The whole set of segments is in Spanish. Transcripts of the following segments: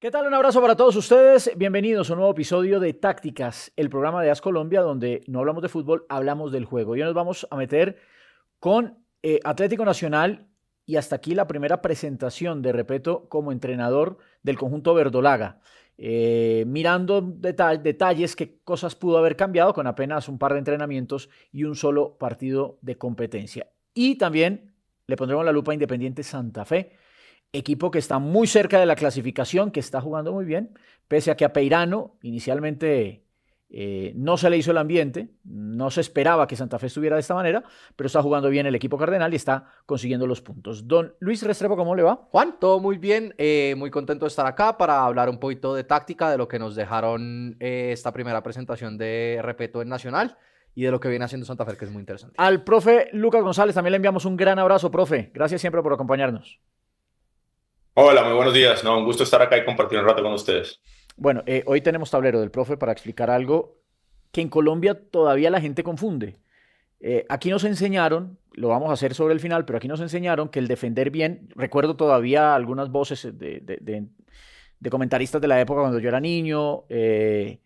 ¿Qué tal? Un abrazo para todos ustedes. Bienvenidos a un nuevo episodio de Tácticas, el programa de AS Colombia, donde no hablamos de fútbol, hablamos del juego. Y hoy nos vamos a meter con Atlético Nacional y hasta aquí la primera presentación de Repeto como entrenador del conjunto verdolaga. Mirando detalles, qué cosas pudo haber cambiado con apenas un par de entrenamientos y un solo partido de competencia. Y también le pondremos la lupa a Independiente Santa Fe, equipo que está muy cerca de la clasificación, que está jugando muy bien, pese a que a Peirano inicialmente no se le hizo el ambiente, no se esperaba que Santa Fe estuviera de esta manera, pero está jugando bien el equipo cardenal y está consiguiendo los puntos. Don Luis Restrepo, ¿cómo le va? Juan, todo muy bien, muy contento de estar acá para hablar un poquito de táctica, de lo que nos dejaron esta primera presentación de Repeto en Nacional y de lo que viene haciendo Santa Fe, que es muy interesante. Al profe Lucas González también le enviamos un gran abrazo, profe. Gracias siempre por acompañarnos. Hola, muy buenos días. No, un gusto estar acá y compartir un rato con ustedes. Bueno, hoy tenemos tablero del profe para explicar algo que en Colombia todavía la gente confunde. Aquí nos enseñaron, lo vamos a hacer sobre el final, pero aquí nos enseñaron que el defender bien, recuerdo todavía algunas voces de comentaristas de la época cuando yo era niño, de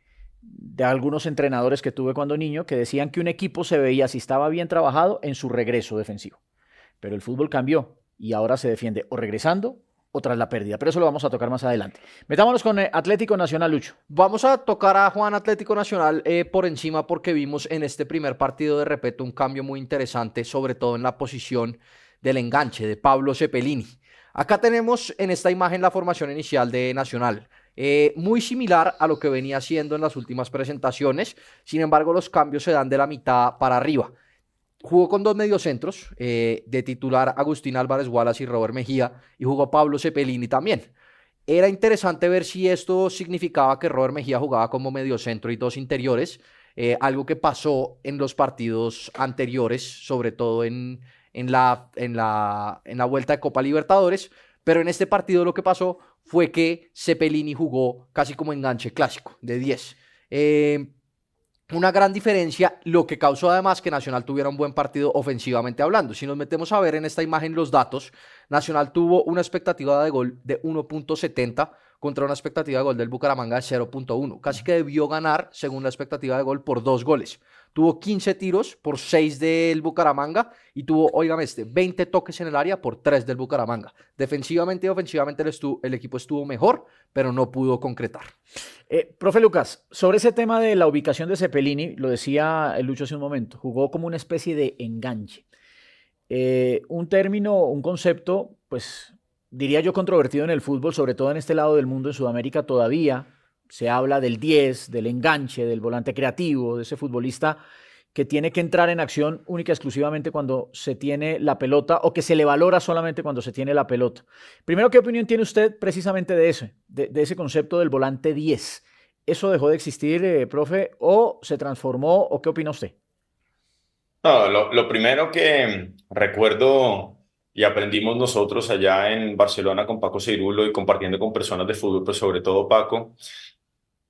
algunos entrenadores que tuve cuando niño, que decían que un equipo se veía si estaba bien trabajado en su regreso defensivo. Pero el fútbol cambió y ahora se defiende o regresando o tras la pérdida. Pero eso lo vamos a tocar más adelante. Metámonos con Atlético Nacional, Lucho. Vamos a tocar a Juan Atlético Nacional por encima porque vimos en este primer partido de Repeto un cambio muy interesante, sobre todo en la posición del enganche de Pablo Cepelini. Acá tenemos en esta imagen la formación inicial de Nacional. Muy similar a lo que venía haciendo en las últimas presentaciones, sin embargo los cambios se dan de la mitad para arriba. Jugó con dos mediocentros, de titular Agustín Álvarez Wallace y Robert Mejía, y jugó Pablo Cepelini también. Era interesante ver si esto significaba que Robert Mejía jugaba como mediocentro y dos interiores, algo que pasó en los partidos anteriores, sobre todo en la vuelta de Copa Libertadores, pero en este partido lo que pasó fue que Cepelini jugó casi como enganche clásico, de 10. Una gran diferencia, lo que causó además que Nacional tuviera un buen partido ofensivamente hablando. Si nos metemos a ver en esta imagen los datos, Nacional tuvo una expectativa de gol de 1.70 contra una expectativa de gol del Bucaramanga de 0.1. Casi que debió ganar, según la expectativa de gol, por 2 goles. Tuvo 15 tiros por 6 del Bucaramanga y tuvo, óigame 20 toques en el área por 3 del Bucaramanga. Defensivamente y ofensivamente el equipo estuvo mejor, pero no pudo concretar. Profe Lucas, sobre ese tema de la ubicación de Cepelini, lo decía el Lucho hace un momento, jugó como una especie de enganche. Un término, un concepto, pues diría yo controvertido en el fútbol, sobre todo en este lado del mundo, en Sudamérica todavía se habla del 10, del enganche, del volante creativo, de ese futbolista que tiene que entrar en acción única y exclusivamente cuando se tiene la pelota o que se le valora solamente cuando se tiene la pelota. Primero, ¿qué opinión tiene usted precisamente de ese concepto del volante 10? ¿Eso dejó de existir, profe, o se transformó, o qué opina usted? No, lo primero que recuerdo y aprendimos nosotros allá en Barcelona con Paco Seirulo y compartiendo con personas de fútbol, pues sobre todo Paco,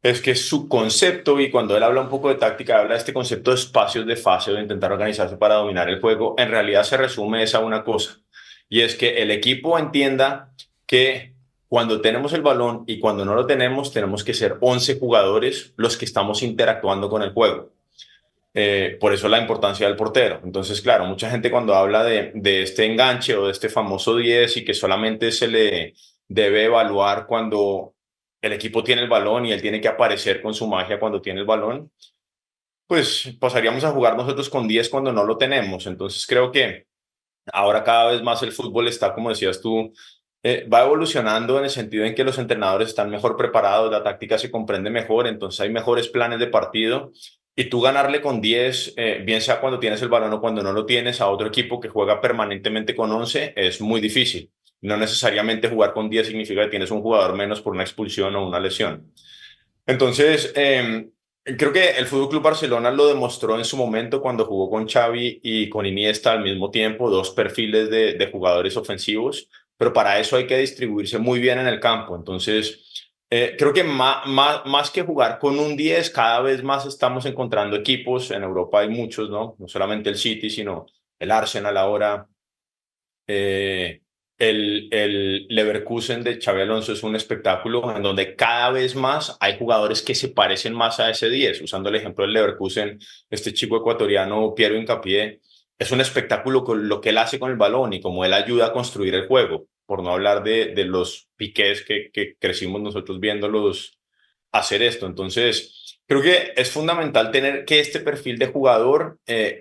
es que su concepto, y cuando él habla un poco de táctica, habla de este concepto de espacios de fase, de intentar organizarse para dominar el juego, en realidad se resume es a una cosa, y es que el equipo entienda que cuando tenemos el balón y cuando no lo tenemos que ser 11 jugadores los que estamos interactuando con el juego. Por eso la importancia del portero. Entonces, claro, mucha gente cuando habla de este enganche o de este famoso 10 y que solamente se le debe evaluar cuando el equipo tiene el balón y él tiene que aparecer con su magia cuando tiene el balón, pues pasaríamos a jugar nosotros con 10 cuando no lo tenemos. Entonces, creo que ahora cada vez más el fútbol está, como decías tú, va evolucionando en el sentido en que los entrenadores están mejor preparados, la táctica se comprende mejor, entonces hay mejores planes de partido y tú ganarle con 10, bien sea cuando tienes el balón o cuando no lo tienes, a otro equipo que juega permanentemente con 11 es muy difícil. No necesariamente jugar con 10 significa que tienes un jugador menos por una expulsión o una lesión. Entonces, creo que el Fútbol Club Barcelona lo demostró en su momento cuando jugó con Xavi y con Iniesta al mismo tiempo, dos perfiles de jugadores ofensivos, pero para eso hay que distribuirse muy bien en el campo. Entonces, creo que más que jugar con un 10 cada vez más estamos encontrando equipos. En Europa hay muchos, ¿no? No solamente el City, sino el Arsenal ahora. el Leverkusen de Xabi Alonso es un espectáculo en donde cada vez más hay jugadores que se parecen más a ese 10. Usando el ejemplo del Leverkusen, este chico ecuatoriano, Piero Hincapié, es un espectáculo con lo que él hace con el balón y cómo él ayuda a construir el juego. Por no hablar de los piqués que crecimos nosotros viéndolos hacer esto. Entonces, creo que es fundamental tener que este perfil de jugador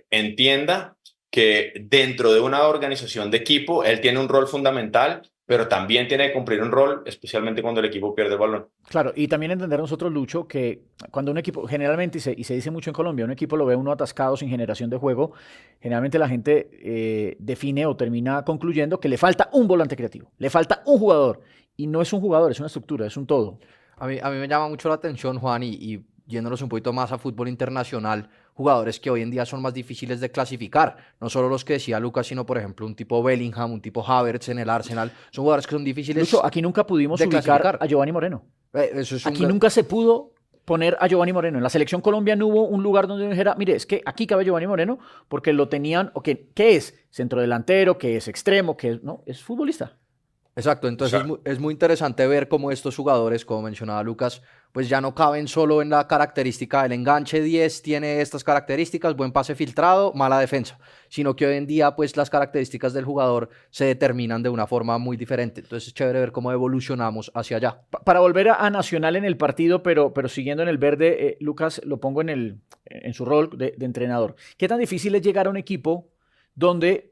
entienda que dentro de una organización de equipo, él tiene un rol fundamental, pero también tiene que cumplir un rol, especialmente cuando el equipo pierde el balón. Claro, y también entender nosotros, Lucho, que cuando un equipo, generalmente, y se dice mucho en Colombia, un equipo lo ve uno atascado sin generación de juego, generalmente la gente define o termina concluyendo que le falta un volante creativo, le falta un jugador, y no es un jugador, es una estructura, es un todo. A mí me llama mucho la atención, Juan, y yéndonos un poquito más a fútbol internacional, jugadores que hoy en día son más difíciles de clasificar. No solo los que decía Lucas, sino, por ejemplo, un tipo Bellingham, un tipo Havertz en el Arsenal. Son jugadores que son difíciles Lucho, aquí nunca pudimos de ubicar clasificar. a Giovanni Moreno. Eso es Aquí nunca se pudo poner a Giovanni Moreno. En la selección Colombia no hubo un lugar donde uno dijera, mire, es que aquí cabe Giovanni Moreno porque lo tenían, o que, ¿qué es? Centrodelantero, ¿qué es extremo? ¿Qué es? No, es futbolista. Exacto, entonces es muy interesante ver cómo estos jugadores, como mencionaba Lucas, pues ya no caben solo en la característica del enganche 10, tiene estas características, buen pase filtrado, mala defensa, sino que hoy en día pues las características del jugador se determinan de una forma muy diferente. Entonces es chévere ver cómo evolucionamos hacia allá. Para volver a Nacional en el partido, pero siguiendo en el verde, Lucas, lo pongo en su rol de entrenador. ¿Qué tan difícil es llegar a un equipo donde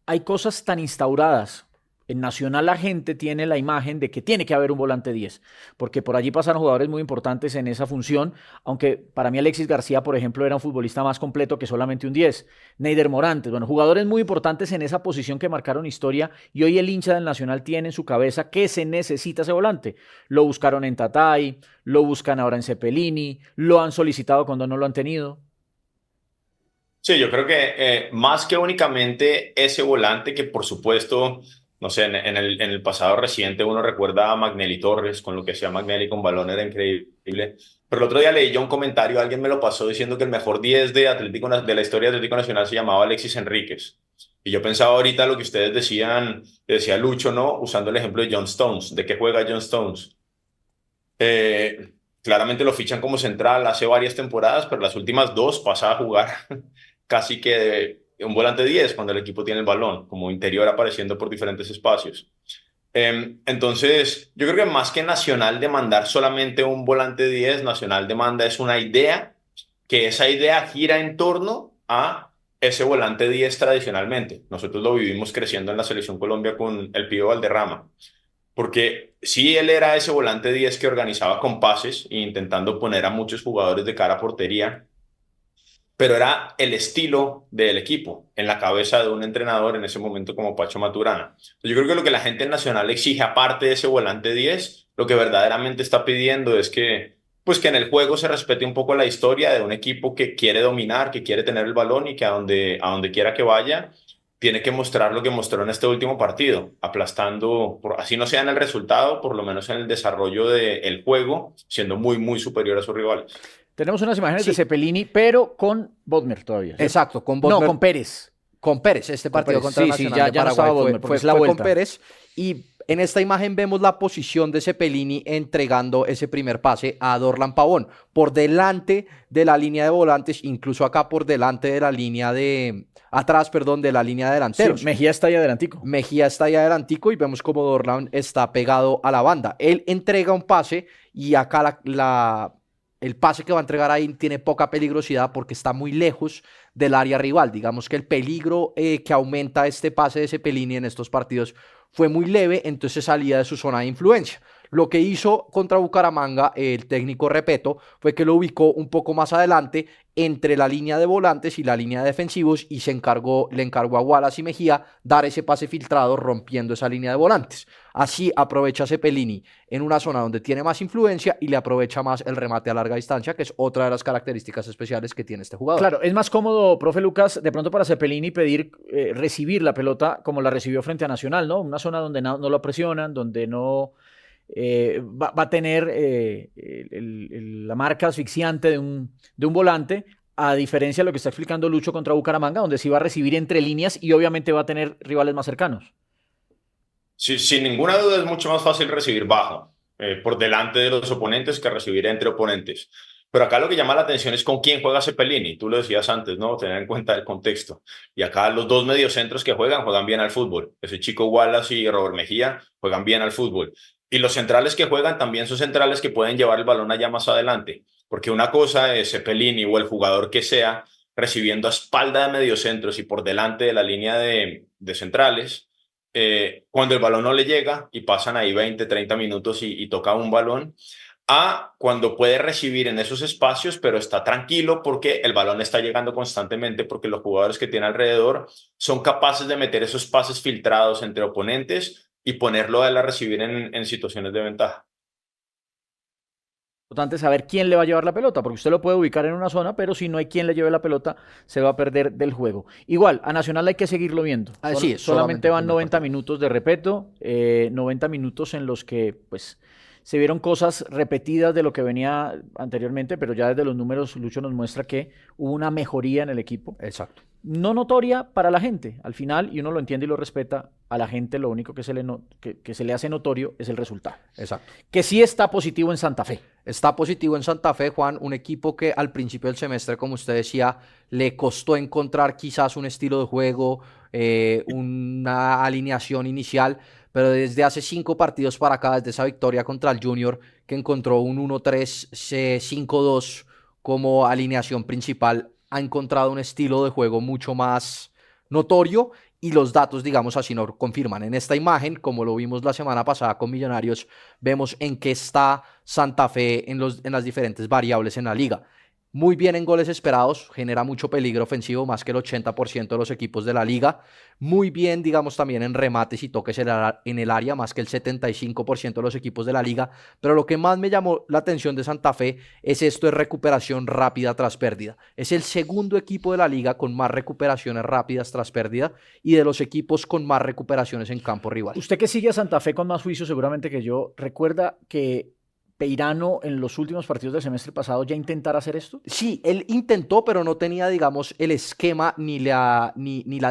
hay cosas tan instauradas? En Nacional la gente tiene la imagen de que tiene que haber un volante 10, porque por allí pasaron jugadores muy importantes en esa función, aunque para mí Alexis García, por ejemplo, era un futbolista más completo que solamente un 10. Neider Morantes, bueno, jugadores muy importantes en esa posición que marcaron historia, y hoy el hincha del Nacional tiene en su cabeza que se necesita ese volante. Lo buscaron en Tatay, lo buscan ahora en Cepelini, lo han solicitado cuando no lo han tenido. Sí, yo creo que más que únicamente ese volante que por supuesto, no sé, en el pasado reciente uno recuerda a Magnelli Torres, con lo que hacía Magnelli con balón era increíble. Pero el otro día leí yo un comentario, alguien me lo pasó diciendo que el mejor 10 de la historia de Atlético Nacional se llamaba Alexis Enríquez. Y yo pensaba ahorita lo que ustedes decían, decía Lucho, ¿no? Usando el ejemplo de John Stones. ¿De qué juega John Stones? Claramente lo fichan como central hace varias temporadas, pero las últimas dos pasa a jugar casi que de un volante 10 cuando el equipo tiene el balón, como interior apareciendo por diferentes espacios. Entonces, yo creo que más que Nacional demandar solamente un volante 10, Nacional demanda es una idea, que esa idea gira en torno a ese volante 10 tradicionalmente. Nosotros lo vivimos creciendo en la Selección Colombia con el Pío Valderrama. Porque sí, él era ese volante 10 que organizaba con pases e intentando poner a muchos jugadores de cara a portería, pero era el estilo del equipo en la cabeza de un entrenador en ese momento como Pacho Maturana. Yo creo que lo que la gente en Nacional exige, aparte de ese volante 10, lo que verdaderamente está pidiendo es que, pues que en el juego se respete un poco la historia de un equipo que quiere dominar, que quiere tener el balón y que a donde quiera que vaya tiene que mostrar lo que mostró en este último partido, aplastando, así no sea en el resultado, por lo menos en el desarrollo del juego, siendo muy, muy superior a sus rivales. Tenemos unas imágenes Sí. de Cepelini, pero con Bodmer todavía. ¿Sí? Exacto, con No, Bodmer. con Pérez. Con Pérez, este partido Pérez. contra Sí, Nacional sí, ya de no Paraguay estaba fue, Bodmer, porque es la fue vuelta. con Pérez. Y en esta imagen vemos la posición de Cepelini entregando ese primer pase a Dorlan Pavón, por delante de la línea de volantes, incluso acá por delante de la línea atrás, perdón, de la línea de delanteros. Sí, Mejía está ahí adelantico. Mejía está ahí adelantico y vemos como Dorlan está pegado a la banda. Él entrega un pase y acá el pase que va a entregar ahí tiene poca peligrosidad porque está muy lejos del área rival. Digamos que el peligro que aumenta este pase de Cepelini en estos partidos fue muy leve, entonces salía de su zona de influencia. Lo que hizo contra Bucaramanga el técnico Repeto fue que lo ubicó un poco más adelante entre la línea de volantes y la línea de defensivos y le encargó a Wallace y Mejía dar ese pase filtrado rompiendo esa línea de volantes. Así aprovecha Cepelini en una zona donde tiene más influencia y le aprovecha más el remate a larga distancia, que es otra de las características especiales que tiene este jugador. Claro, es más cómodo, profe Lucas, de pronto para Cepelini pedir recibir la pelota como la recibió frente a Nacional, ¿no? Una zona donde no lo presionan, donde no va a tener la marca asfixiante de un volante, a diferencia de lo que está explicando Lucho contra Bucaramanga, donde sí va a recibir entre líneas y obviamente va a tener rivales más cercanos. Sin ninguna duda es mucho más fácil recibir bajo, por delante de los oponentes que recibir entre oponentes. Pero acá lo que llama la atención es con quién juega Cepelini. Tú lo decías antes, ¿no? Tener en cuenta el contexto. Y acá los dos mediocentros que juegan bien al fútbol. Ese Chico Wallace y Robert Mejía juegan bien al fútbol. Y los centrales que juegan también son centrales que pueden llevar el balón allá más adelante. Porque una cosa es Cepelini o el jugador que sea recibiendo a espalda de mediocentros y por delante de la línea de centrales, cuando el balón no le llega y pasan ahí 20, 30 minutos y toca un balón, a cuando puede recibir en esos espacios, pero está tranquilo porque el balón está llegando constantemente, porque los jugadores que tiene alrededor son capaces de meter esos pases filtrados entre oponentes y ponerlo a él a recibir en situaciones de ventaja. Importante saber quién le va a llevar la pelota, porque usted lo puede ubicar en una zona, pero si no hay quien le lleve la pelota, se va a perder del juego. Igual, a Nacional hay que seguirlo viendo. Así es, Solamente van 90 partido. minutos de repeto, 90 minutos en los que pues se vieron cosas repetidas de lo que venía anteriormente, pero ya desde los números Lucho nos muestra que hubo una mejoría en el equipo. Exacto, No notoria para la gente. Al final, y uno lo entiende y lo respeta, a la gente lo único que que se le hace notorio es el resultado. exacto. Que sí está positivo en Santa Fe. Está positivo en Santa Fe, Juan, un equipo que al principio del semestre, como usted decía, le costó encontrar quizás un estilo de juego, una alineación inicial, pero desde hace 5 partidos para acá, desde esa victoria contra el Junior, que encontró un 1-3, 5-2 como alineación principal, ha encontrado un estilo de juego mucho más notorio y los datos, digamos así, nos confirman. En esta imagen, como lo vimos la semana pasada con Millonarios, vemos en qué está Santa Fe en las diferentes variables en la liga. Muy bien en goles esperados, genera mucho peligro ofensivo, más que el 80% de los equipos de la liga. Muy bien, digamos, también en remates y toques en el área, más que el 75% de los equipos de la liga. Pero lo que más me llamó la atención de Santa Fe es esto de recuperación rápida tras pérdida. Es el segundo equipo de la liga con más recuperaciones rápidas tras pérdida y de los equipos con más recuperaciones en campo rival. Usted que sigue a Santa Fe con más juicio seguramente que yo, ¿recuerda que Peirano en los últimos partidos del semestre pasado ya intentara hacer esto? Sí, él intentó, pero no tenía, digamos, el esquema ni la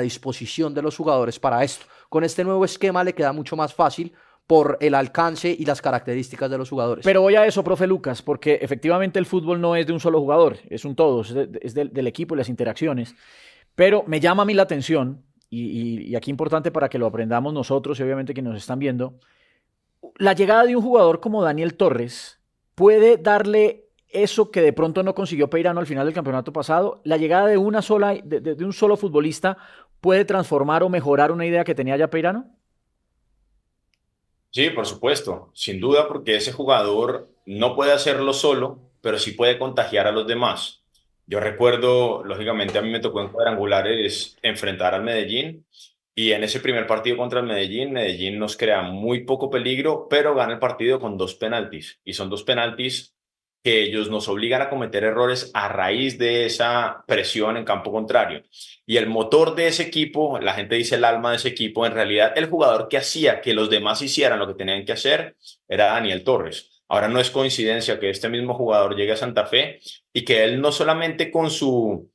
disposición de los jugadores para esto. Con este nuevo esquema le queda mucho más fácil por el alcance y las características de los jugadores. Pero voy a eso, profe Lucas, porque efectivamente el fútbol no es de un solo jugador, es un todo, es del equipo y las interacciones. Pero me llama a mí la atención, y aquí importante para que lo aprendamos nosotros y obviamente que nos están viendo, la llegada de un jugador como Daniel Torres puede darle eso que de pronto no consiguió Peirano al final del campeonato pasado. La llegada de de un solo futbolista puede transformar o mejorar una idea que tenía ya Peirano. Sí, por supuesto, sin duda, porque ese jugador no puede hacerlo solo, pero sí puede contagiar a los demás. Yo recuerdo, lógicamente, a mí me tocó en cuadrangulares enfrentar al Medellín y en ese primer partido contra el Medellín, Medellín nos crea muy poco peligro, pero gana el partido con 2 penaltis y son 2 penaltis que ellos nos obligan a cometer errores a raíz de esa presión en campo contrario. Y el motor de ese equipo, la gente dice el alma de ese equipo, en realidad el jugador que hacía que los demás hicieran lo que tenían que hacer era Daniel Torres. Ahora no es coincidencia que este mismo jugador llegue a Santa Fe y que él no solamente con su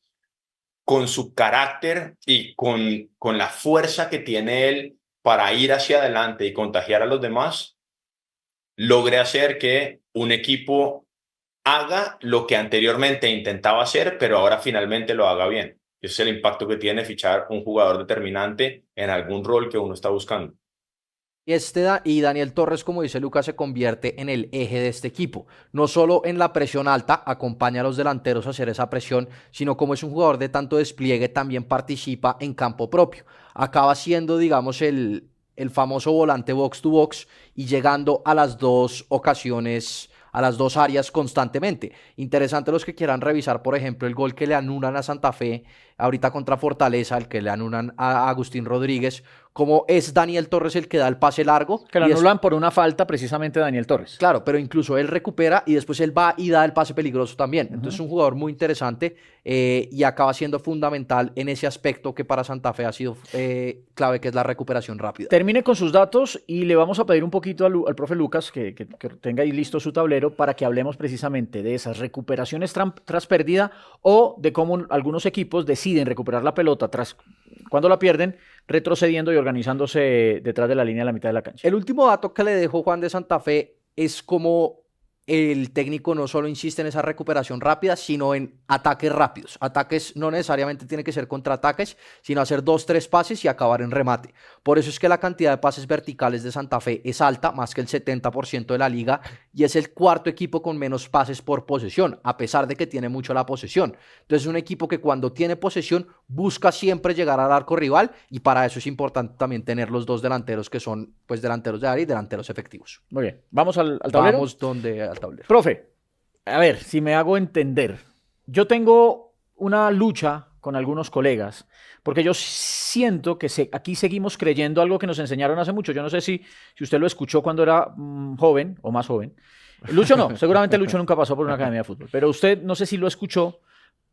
carácter y con la fuerza que tiene él para ir hacia adelante y contagiar a los demás, logre hacer que un equipo haga lo que anteriormente intentaba hacer, pero ahora finalmente lo haga bien. Ese es el impacto que tiene fichar un jugador determinante en algún rol que uno está buscando. Y Daniel Torres, como dice Lucas, se convierte en el eje de este equipo. No solo en la presión alta, acompaña a los delanteros a hacer esa presión, sino como es un jugador de tanto despliegue, también participa en campo propio. Acaba siendo, digamos, el famoso volante box to box y llegando a las dos ocasiones, a las dos áreas constantemente. Interesante los que quieran revisar, por ejemplo, el gol que le anulan a Santa Fe ahorita contra Fortaleza, el que le anulan a Agustín Rodríguez, como es Daniel Torres el que da el pase largo. Que lo anulan por una falta precisamente de Daniel Torres. Claro, pero incluso él recupera y después él va y da el pase peligroso también. Entonces es un jugador muy interesante y acaba siendo fundamental en ese aspecto que para Santa Fe ha sido clave, que es la recuperación rápida. Termine con sus datos y le vamos a pedir un poquito al profe Lucas que tenga ahí listo su tablero para que hablemos precisamente de esas recuperaciones tras pérdida o de cómo algunos equipos deciden recuperar la pelota cuando la pierden retrocediendo y organizándose detrás de la línea de la mitad de la cancha. El último dato que le dejó Juan de Santa Fe es como el técnico no solo insiste en esa recuperación rápida, sino en ataques rápidos. Ataques no necesariamente tiene que ser contraataques, sino hacer 2-3 pases y acabar en remate. Por eso es que la cantidad de pases verticales de Santa Fe es alta, más que el 70% de la liga, y es el cuarto equipo con menos pases por posesión, a pesar de que tiene mucho la posesión. Entonces es un equipo que cuando tiene posesión busca siempre llegar al arco rival, y para eso es importante también tener los dos delanteros que son pues delanteros de área y delanteros efectivos. Muy bien, ¿vamos al tablero? Vamos al tablero. Profe, a ver, si me hago entender. Yo tengo una lucha con algunos colegas, porque yo siento que aquí seguimos creyendo algo que nos enseñaron hace mucho. Yo no sé si usted lo escuchó cuando era joven o más joven. Lucho no, seguramente Lucho nunca pasó por una academia de fútbol, pero usted no sé si lo escuchó,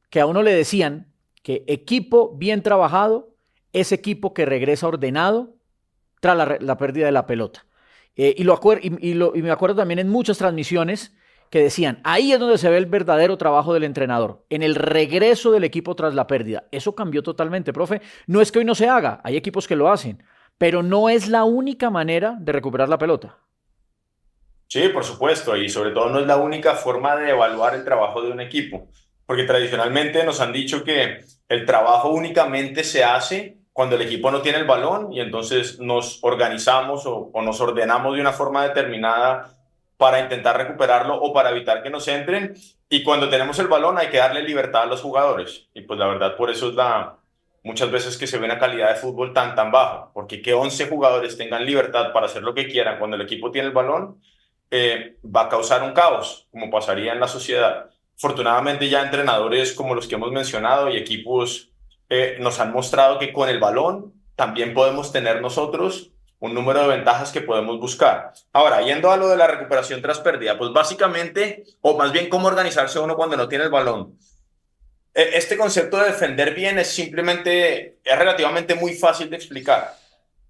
que a uno le decían que equipo bien trabajado es equipo que regresa ordenado tras la pérdida de la pelota. Y me acuerdo también en muchas transmisiones que decían, ahí es donde se ve el verdadero trabajo del entrenador, en el regreso del equipo tras la pérdida. Eso cambió totalmente, profe. No es que hoy no se haga, hay equipos que lo hacen, pero no es la única manera de recuperar la pelota. Sí, por supuesto, y sobre todo no es la única forma de evaluar el trabajo de un equipo, porque tradicionalmente nos han dicho que el trabajo únicamente se hace cuando el equipo no tiene el balón y entonces nos organizamos o nos ordenamos de una forma determinada para intentar recuperarlo o para evitar que nos entren, y cuando tenemos el balón hay que darle libertad a los jugadores, y pues la verdad por eso es muchas veces que se ve una calidad de fútbol tan baja, porque que 11 jugadores tengan libertad para hacer lo que quieran cuando el equipo tiene el balón, va a causar un caos, como pasaría en la sociedad. Afortunadamente ya entrenadores como los que hemos mencionado y equipos nos han mostrado que con el balón también podemos tener nosotros un número de ventajas que podemos buscar. Ahora, yendo a lo de la recuperación tras pérdida, pues básicamente, o más bien cómo organizarse uno cuando no tiene el balón. Este concepto de defender bien es relativamente muy fácil de explicar.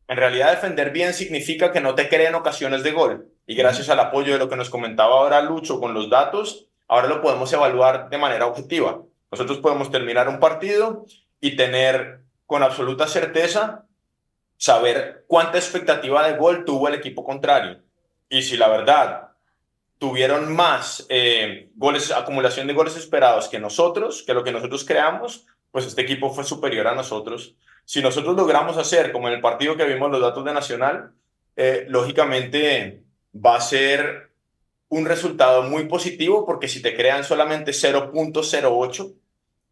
En realidad, defender bien significa que no te creen ocasiones de gol. Y gracias al apoyo de lo que nos comentaba ahora Lucho con los datos, ahora lo podemos evaluar de manera objetiva. Nosotros podemos terminar un partido y tener con absoluta certeza saber cuánta expectativa de gol tuvo el equipo contrario. Y si la verdad tuvieron más acumulación de goles esperados que nosotros, que lo que nosotros creamos, pues este equipo fue superior a nosotros. Si nosotros logramos hacer, como en el partido que vimos los datos de Nacional, lógicamente va a ser un resultado muy positivo, porque si te crean solamente 0.08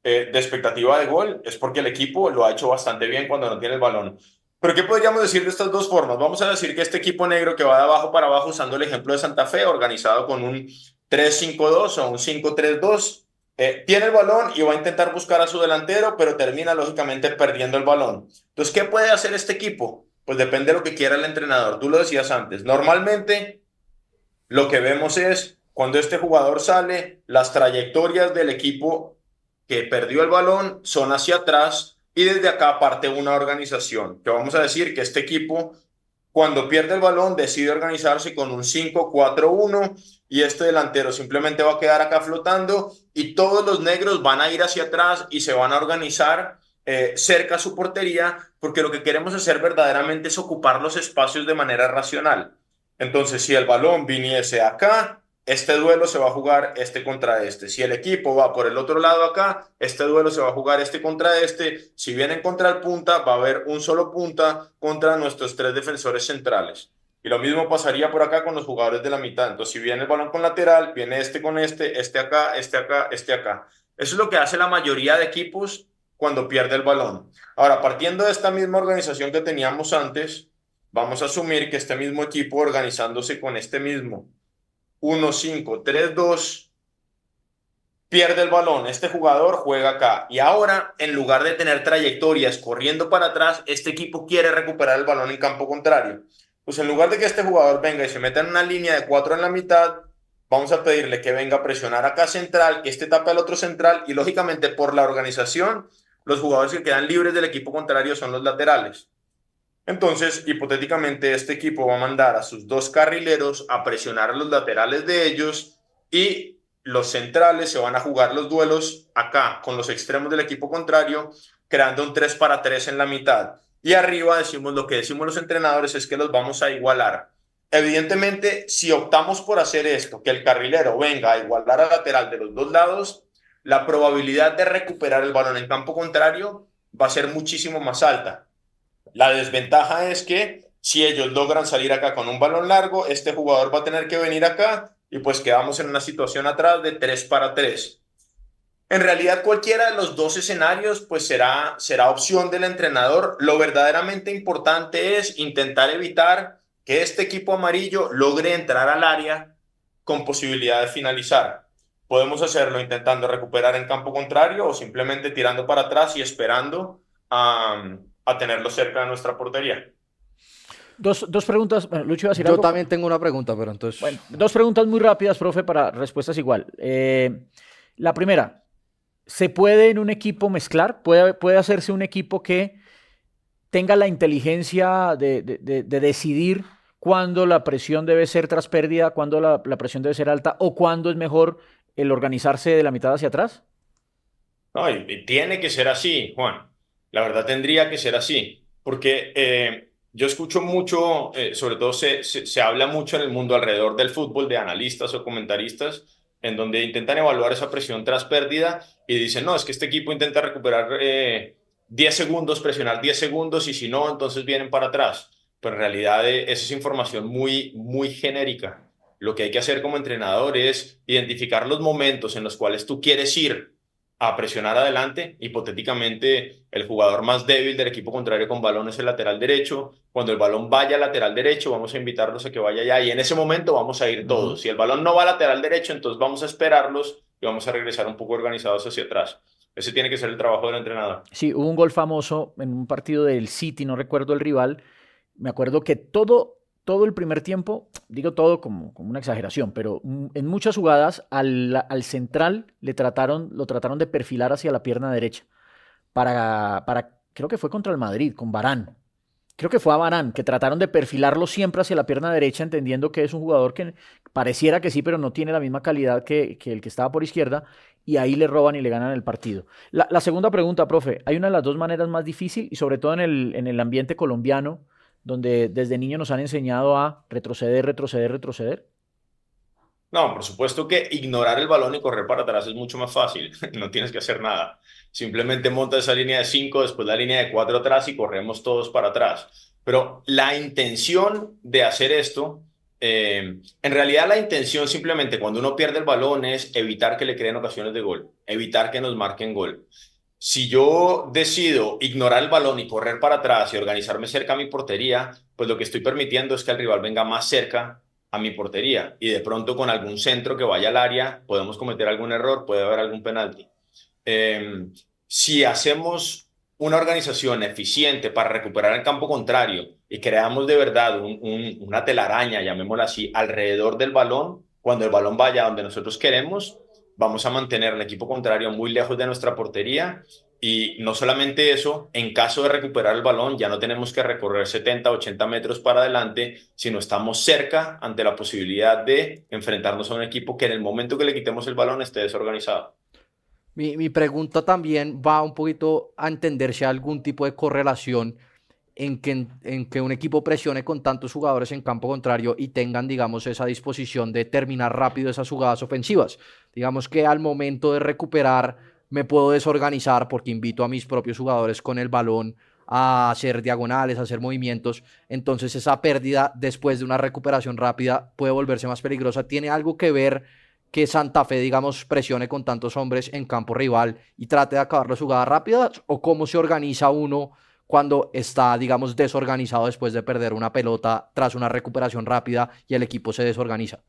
de expectativa de gol, es porque el equipo lo ha hecho bastante bien cuando no tiene el balón. Pero ¿qué podríamos decir de estas dos formas? Vamos a decir que este equipo negro que va de abajo para abajo, usando el ejemplo de Santa Fe, organizado con un 3-5-2 o un 5-3-2, tiene el balón y va a intentar buscar a su delantero, pero termina lógicamente perdiendo el balón. Entonces, ¿qué puede hacer este equipo? Pues depende de lo que quiera el entrenador. Tú lo decías antes. Normalmente, lo que vemos es, cuando este jugador sale, las trayectorias del equipo que perdió el balón son hacia atrás, y desde acá parte una organización, que vamos a decir que este equipo, cuando pierde el balón, decide organizarse con un 5-4-1, y este delantero simplemente va a quedar acá flotando, y todos los negros van a ir hacia atrás y se van a organizar cerca a su portería, porque lo que queremos hacer verdaderamente es ocupar los espacios de manera racional. Entonces, si el balón viniese acá, este duelo se va a jugar este contra este. Si el equipo va por el otro lado acá, este duelo se va a jugar este contra este. Si vienen contra el punta, va a haber un solo punta contra nuestros 3 defensores centrales. Y lo mismo pasaría por acá con los jugadores de la mitad. Entonces, si viene el balón con lateral, viene este con este acá, este acá, este acá. Eso es lo que hace la mayoría de equipos cuando pierde el balón. Ahora, partiendo de esta misma organización que teníamos antes, vamos a asumir que este mismo equipo, organizándose con este mismo 1-5-3-2, pierde el balón, este jugador juega acá, y ahora, en lugar de tener trayectorias corriendo para atrás, este equipo quiere recuperar el balón en campo contrario. Pues en lugar de que este jugador venga y se meta en una línea de 4 en la mitad, vamos a pedirle que venga a presionar acá central, que este tape al otro central, y lógicamente por la organización, los jugadores que quedan libres del equipo contrario son los laterales. Entonces, hipotéticamente, este equipo va a mandar a sus 2 carrileros a presionar a los laterales de ellos, y los centrales se van a jugar los duelos acá con los extremos del equipo contrario, creando un 3-3 en la mitad. y arriba decimos lo que decimos los entrenadores es que los vamos a igualar. Evidentemente, si optamos por hacer esto, que el carrilero venga a igualar al lateral de los dos lados, la probabilidad de recuperar el balón en campo contrario va a ser muchísimo más alta. La desventaja es que si ellos logran salir acá con un balón largo, este jugador va a tener que venir acá y pues quedamos en una situación atrás de 3 para 3. En realidad, cualquiera de los dos escenarios pues será opción del entrenador. Lo verdaderamente importante es intentar evitar que este equipo amarillo logre entrar al área con posibilidad de finalizar. Podemos hacerlo intentando recuperar en campo contrario o simplemente tirando para atrás y esperando a tenerlo cerca de nuestra portería. Dos preguntas. Bueno, Lucho iba a decir Yo algo. también tengo una pregunta, pero entonces... Bueno, dos preguntas muy rápidas, profe, para respuestas igual. La primera, ¿se puede en un equipo mezclar? ¿Puede hacerse un equipo que tenga la inteligencia de decidir cuándo la presión debe ser tras pérdida, cuándo la presión debe ser alta o cuándo es mejor el organizarse de la mitad hacia atrás? No, y tiene que ser así, Juan. La verdad tendría que ser así, porque yo escucho mucho, sobre todo se habla mucho en el mundo alrededor del fútbol de analistas o comentaristas, en donde intentan evaluar esa presión tras pérdida y dicen, no, es que este equipo intenta recuperar 10 segundos, presionar 10 segundos y si no, entonces vienen para atrás. Pero en realidad esa es información muy, muy genérica. Lo que hay que hacer como entrenador es identificar los momentos en los cuales tú quieres ir a presionar adelante. Hipotéticamente, el jugador más débil del equipo contrario con balón es el lateral derecho. Cuando el balón vaya al lateral derecho, vamos a invitarlos a que vaya allá y en ese momento vamos a ir todos. Si el balón no va al lateral derecho, entonces vamos a esperarlos y vamos a regresar un poco organizados hacia atrás. Ese tiene que ser el trabajo del entrenador. Sí, hubo un gol famoso en un partido del City, no recuerdo el rival. Me acuerdo que todo el primer tiempo, digo todo como una exageración, pero en muchas jugadas al central lo trataron de perfilar hacia la pierna derecha. Creo que fue contra el Madrid, con Varane. Creo que fue a Varane, que trataron de perfilarlo siempre hacia la pierna derecha, entendiendo que es un jugador que pareciera que sí, pero no tiene la misma calidad que el que estaba por izquierda, y ahí le roban y le ganan el partido. La segunda pregunta, profe, hay una de las dos maneras más difíciles, y sobre todo en el ambiente colombiano, donde desde niño nos han enseñado a retroceder, retroceder, retroceder. No, por supuesto que ignorar el balón y correr para atrás es mucho más fácil. No tienes que hacer nada. Simplemente monta esa línea de 5, después la línea de 4 atrás y corremos todos para atrás. Pero la intención de hacer esto, en realidad la intención simplemente cuando uno pierde el balón es evitar que le creen ocasiones de gol, evitar que nos marquen gol. Si yo decido ignorar el balón y correr para atrás y organizarme cerca a mi portería, pues lo que estoy permitiendo es que el rival venga más cerca a mi portería y de pronto con algún centro que vaya al área podemos cometer algún error, puede haber algún penalti. Si hacemos una organización eficiente para recuperar el campo contrario y creamos de verdad una telaraña, llamémosla así, alrededor del balón, cuando el balón vaya donde nosotros queremos, vamos a mantener al equipo contrario muy lejos de nuestra portería y no solamente eso, en caso de recuperar el balón ya no tenemos que recorrer 70, 80 metros para adelante, sino estamos cerca ante la posibilidad de enfrentarnos a un equipo que en el momento que le quitemos el balón esté desorganizado. Mi pregunta también va un poquito a entender si hay algún tipo de correlación en que un equipo presione con tantos jugadores en campo contrario y tengan, digamos, esa disposición de terminar rápido esas jugadas ofensivas. Digamos que al momento de recuperar me puedo desorganizar porque invito a mis propios jugadores con el balón a hacer diagonales, a hacer movimientos. Entonces esa pérdida después de una recuperación rápida puede volverse más peligrosa. ¿Tiene algo que ver que Santa Fe, digamos, presione con tantos hombres en campo rival y trate de acabar las jugadas rápidas? ¿O cómo se organiza uno cuando está, digamos, desorganizado después de perder una pelota tras una recuperación rápida y el equipo se desorganiza?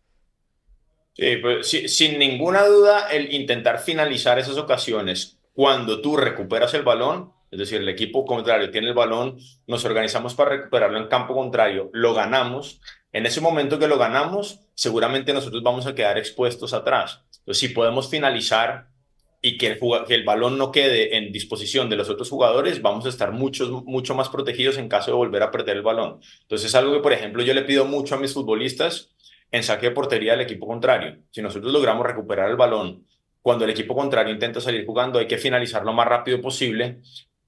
Sí, pues, sin ninguna duda, el intentar finalizar esas ocasiones cuando tú recuperas el balón, es decir, el equipo contrario tiene el balón, nos organizamos para recuperarlo en campo contrario, lo ganamos. En ese momento que lo ganamos, seguramente nosotros vamos a quedar expuestos atrás. Entonces, si podemos finalizar y que el balón no quede en disposición de los otros jugadores, vamos a estar mucho más protegidos en caso de volver a perder el balón. Entonces, es algo que, por ejemplo, yo le pido mucho a mis futbolistas en saque de portería del equipo contrario. Si nosotros logramos recuperar el balón cuando el equipo contrario intenta salir jugando, hay que finalizar lo más rápido posible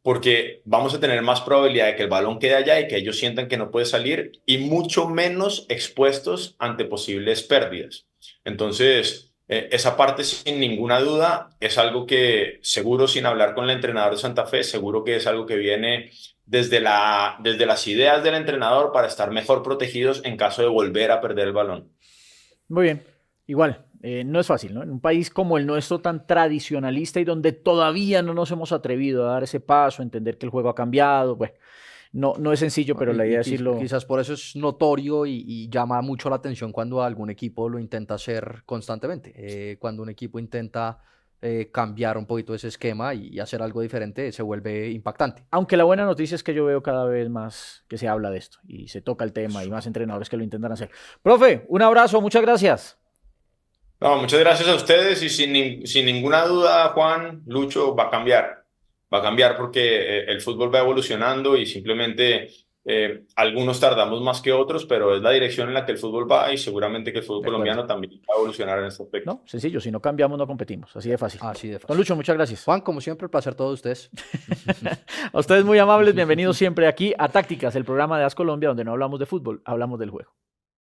porque vamos a tener más probabilidad de que el balón quede allá y que ellos sientan que no puede salir y mucho menos expuestos ante posibles pérdidas. Entonces, esa parte sin ninguna duda es algo que seguro sin hablar con el entrenador de Santa Fe, seguro que es algo que viene desde las ideas del entrenador para estar mejor protegidos en caso de volver a perder el balón. Muy bien, igual, no es fácil, ¿no? En un país como el nuestro tan tradicionalista y donde todavía no nos hemos atrevido a dar ese paso, a entender que el juego ha cambiado, bueno, no es sencillo, pero la idea es decirlo. Quizás por eso es notorio y llama mucho la atención cuando algún equipo lo intenta hacer constantemente. Cuando un equipo intenta cambiar un poquito ese esquema y hacer algo diferente, se vuelve impactante. Aunque la buena noticia es que yo veo cada vez más que se habla de esto y se toca el tema y más entrenadores que lo intentan hacer. Profe, un abrazo, muchas gracias. No, muchas gracias a ustedes y sin ninguna duda, Juan, Lucho, va a cambiar. Va a cambiar porque el fútbol va evolucionando y simplemente algunos tardamos más que otros, pero es la dirección en la que el fútbol va y seguramente que el fútbol colombiano también va a evolucionar en este aspecto. No, sencillo, si no cambiamos no competimos, así de fácil. Así de fácil. Don Lucho, muchas gracias. Juan, como siempre, el placer todo de ustedes. A ustedes muy amables, bienvenidos siempre aquí a Tácticas, el programa de AS Colombia donde no hablamos de fútbol, hablamos del juego.